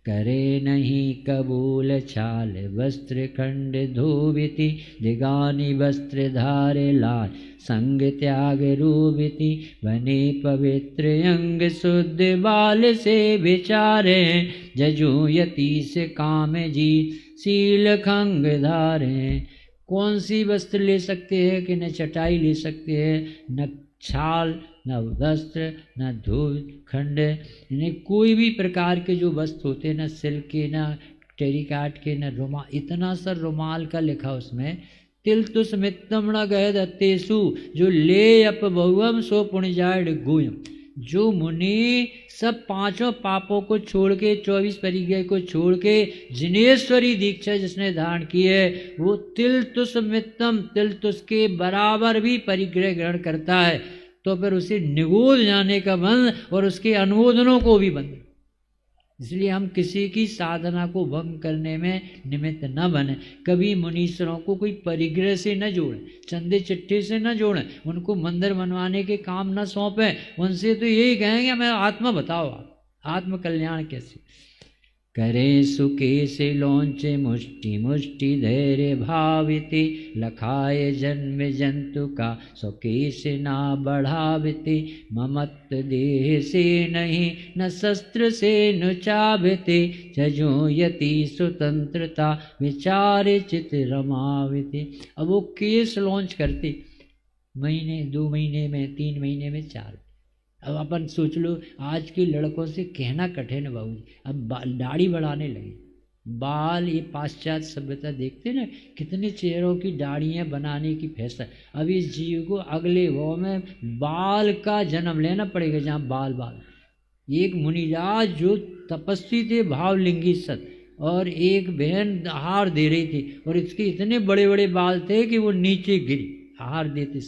करे नहीं कबूल छाल वस्त्र खंड धोविति, दिगानी वस्त्र धारे लाल संग त्याग रूपिति। बने पवित्र अंग शुद्ध बाल से विचारे, जजो यतीश काम जी शील खंग धारे। कौन सी वस्त्र ले सकते हैं कि न चटाई ले सकते हैं, न छाल, न वस्त्र, न धूल खंड, यानी कोई भी प्रकार के जो वस्त्र होते हैं, न सिल्क के, न टेरिकाट के, न रुमाल। इतना सा रुमाल का लिखा उसमें तिल तुस मित्तम न गहद अतेसु जो ले अप बहुअम सो पुण्यजाड़ गोयम। जो मुनि सब पांचों पापों को छोड़ के 24 परिग्रह को छोड़ के जिनेश्वरी दीक्षा जिसने धारण की है वो तिल तुस मित्तम तिल तुस के बराबर भी परिग्रह ग्रहण करता है तो फिर उसे निगोद जाने का बंध और उसके अनुमोदनों को भी बंद। इसलिए हम किसी की साधना को भंग करने में निमित्त न बने। कभी मुनीश्वरों को कोई परिग्रह से न जोड़ें, चंदे चिट्ठे से न जोड़ें, उनको मंदिर बनवाने के काम न सौंपें। उनसे तो यही कहेंगे मैं आत्मा बताओ, आप आत्म कल्याण कैसे करे। सुखे से लौंचे मुष्टि मुष्टि धैर्य भाविते लखाए जन्म जंतु का सुखे से ना बढ़ाविते। ममत्त देह से नहीं न शस्त्र से न चाभते जजो यति स्वतंत्रता विचारे चित रमाविते। अब वो केस लॉन्च करते महीने 2 महीने में 3 महीने में 4। अब अपन सोच लो आज के लड़कों से कहना कठिन है बाबूजी, अब दाढ़ी बढ़ाने लगे, बाल ये पाश्चात्य सभ्यता देखते ना कितने चेहरों की दाढ़ियाँ बनाने की फैशन। अब इस जीव को अगले वो में बाल का जन्म लेना पड़ेगा जहाँ बाल बाल। एक मुनिराज जो तपस्वी थे भावलिंगी सत और एक बहन आहार दे रही थी और इसके इतने बड़े बड़े बाल थे कि वो नीचे गिरी आहार देते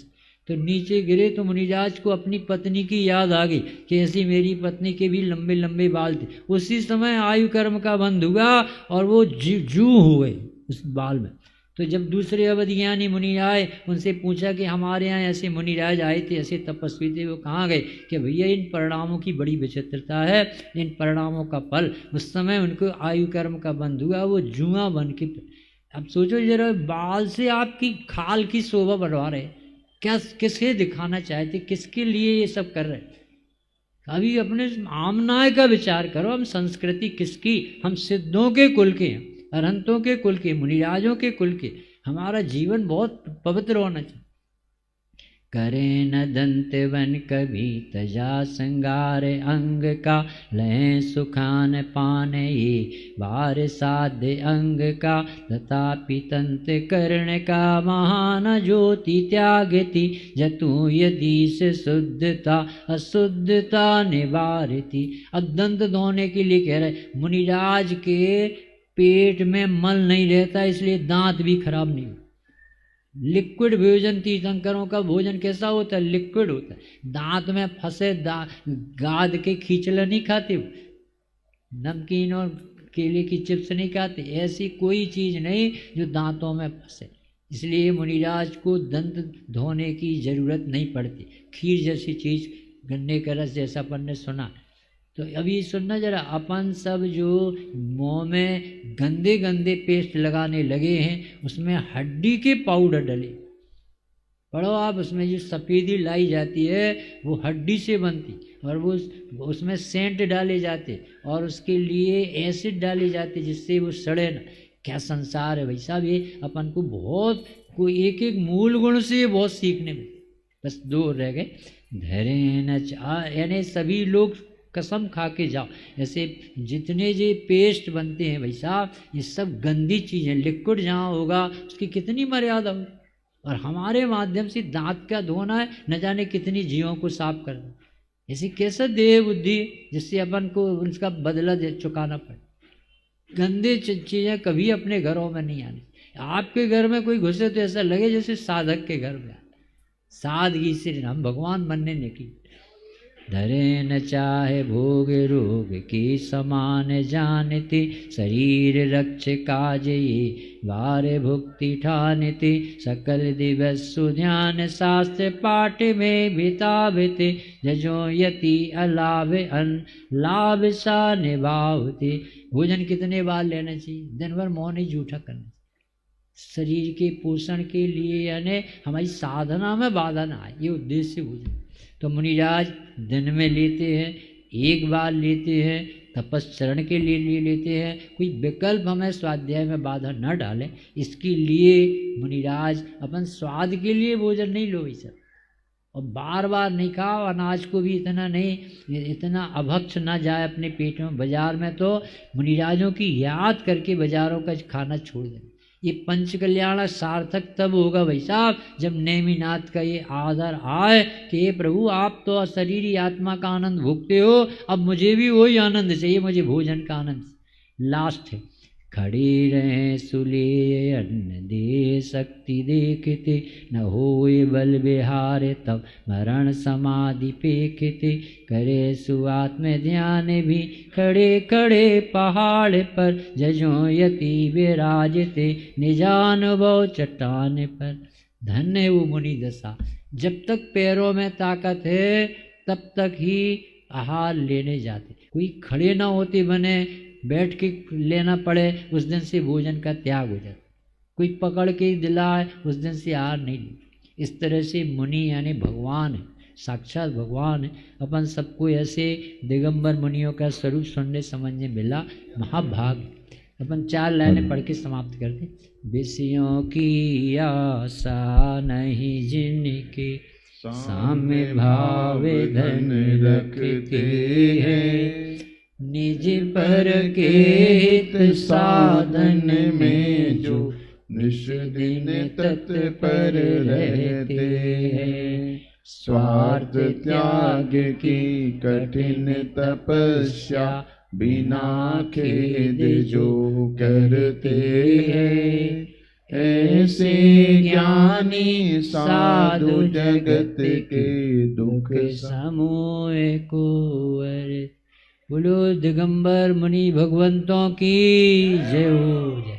तो नीचे गिरे तो मुनिराज को अपनी पत्नी की याद आ गई कि ऐसी मेरी पत्नी के भी लंबे लंबे बाल थे। उसी समय आयु कर्म का बंध हुआ और वो जू हो गए उस बाल में। तो जब दूसरे अवधिज्ञानी मुनि आए उनसे पूछा कि हमारे यहाँ ऐसे मुनिराज आए थे ऐसे तपस्वी थे, वो कहाँ गए कि भैया इन परिणामों की बड़ी विचित्रता है, इन परिणामों का फल उस समय उनको आयु कर्म का बंध हुआ, वो जुआ बन के। अब सोचो जरा बाल से आपकी खाल की शोभा बढ़वा रहे, क्या किसे दिखाना चाहते, किसके लिए ये सब कर रहे। अभी अपने आमनाय का विचार करो, हम संस्कृति किसकी, हम सिद्धों के कुल के हैं, अरहंतों के कुल के, मुनिराजों के कुल के। हमारा जीवन बहुत पवित्र होना चाहिए। करे न दंत वन कभी तजा संगार अंग का लय सुखान पान ये बार साध्य अंग का तथापि तंत कर्ण का महान ज्योति त्यागति जतु यदि से शुद्धता अशुद्धता निवारती। अब दंत धोने के लिए कह रहे मुनिराज के पेट में मल नहीं रहता इसलिए दांत भी खराब नहीं होता। लिक्विड भोजन तीर्थंकरों का भोजन कैसा होता है, लिक्विड होता है। दांत में फंसे गाद के खींचला नहीं खाते, नमकीन और केले की चिप्स नहीं खाते, ऐसी कोई चीज़ नहीं जो दांतों में फंसे। इसलिए मुनिराज को दंत धोने की जरूरत नहीं पड़ती। खीर जैसी चीज़, गन्ने का रस जैसा अपन ने सुना। तो अभी सुनना जरा, अपन सब जो मुँह में गंदे गंदे पेस्ट लगाने लगे हैं उसमें हड्डी के पाउडर डले। पढ़ो आप, उसमें जो सफ़ेदी लाई जाती है वो हड्डी से बनती और वो उसमें सेंट डाले जाते और उसके लिए एसिड डाले जाते जिससे वो सड़े ना। क्या संसार है भाई साहब ये। अपन को बहुत कोई एक एक मूल गुण से बहुत सीखने में, बस 2 रह गए। धरे न यानी सभी लोग कसम खा के जाओ, ऐसे जितने जो पेस्ट बनते हैं भाई साहब ये सब गंदी चीज़ें। लिक्विड जहाँ होगा उसकी कितनी मर्यादा हो, और हमारे माध्यम से दांत का धोना है, न जाने कितनी जीवों को साफ करना। ऐसी कैसे देह बुद्धि जिससे अपन को उसका बदला चुकाना पड़े। गंदे चीज़ें कभी अपने घरों में नहीं आनी। आपके घर में कोई घुसे तो ऐसा लगे जैसे साधक के घर में। सादगी से हम भगवान बनने निकले। धरे न चाहे भोग रोग की समान जानते शरीर रक्ष काज ये वारे भुक्ति ठानते सकल दिवस सुध्यान शास्त्र पाठ में बितावते जजो यति अलाभ अन लाभ सा निभावते। भोजन कितने बार लेना चाहिए, दिन भर मौन ही जूठा करना चाहिए। शरीर के पोषण के लिए यानी हमारी साधना में बाधा ना आए, ये उद्देश्य भोजन। तो मुनिराज दिन में लेते हैं, एक बार लेते हैं, तपस्चरण के लिए लेते हैं। कोई विकल्प हमें स्वाध्याय में बाधा न डालें, इसके लिए मुनिराज अपन स्वाद के लिए भोजन नहीं लो सब, और बार बार नहीं खाओ। अनाज को भी इतना नहीं, इतना अभक्ष ना जाए अपने पेट में। बाजार में तो मुनिराजों की याद करके बाजारों का खाना छोड़ दें। ये पंच कल्याण सार्थक तब होगा भाई साहब जब नेमिनाथ का ये आदर आए कि हे प्रभु आप तो शरीरी आत्मा का आनंद भोगते हो, अब मुझे भी वही आनंद चाहिए, मुझे भोजन का आनंद। लास्ट है, खड़े रहे सुले अन्न दे शक्ति देखते, न होए बल बिहारे तब मरण समाधि पेखते, करे सुआत्म ध्यान भी खड़े खड़े पहाड़ पर, जजो यति विराजते निजानुभव चट्टान पर। धन्य है वो मुनि दशा, जब तक पैरों में ताकत है तब तक ही आहार लेने जाते, कोई खड़े ना होते बने बैठ के लेना पड़े उस दिन से भोजन का त्याग हो जाता, कोई पकड़ के दिलाए उस दिन से आहार नहीं लेते। इस तरह से मुनि यानी भगवान है, साक्षात भगवान है। अपन सबको ऐसे दिगंबर मुनियों का स्वरूप सुनने समझने मिला, महाभाग। अपन 4 लाइनें पढ़ के समाप्त कर दें। विषयों की आशा नहीं जिनके, साम्य भाव धन रखते हैं, निज पर के हित साधन में जो निश दिन तत्पर रहते हैं, स्वार्थ त्याग की कठिन तपस्या बिना खेद जो करते हैं, ऐसे ज्ञानी साधु जगत के दुख समूह को बोलो दिगंबर मुनि भगवंतों की जय हो जय।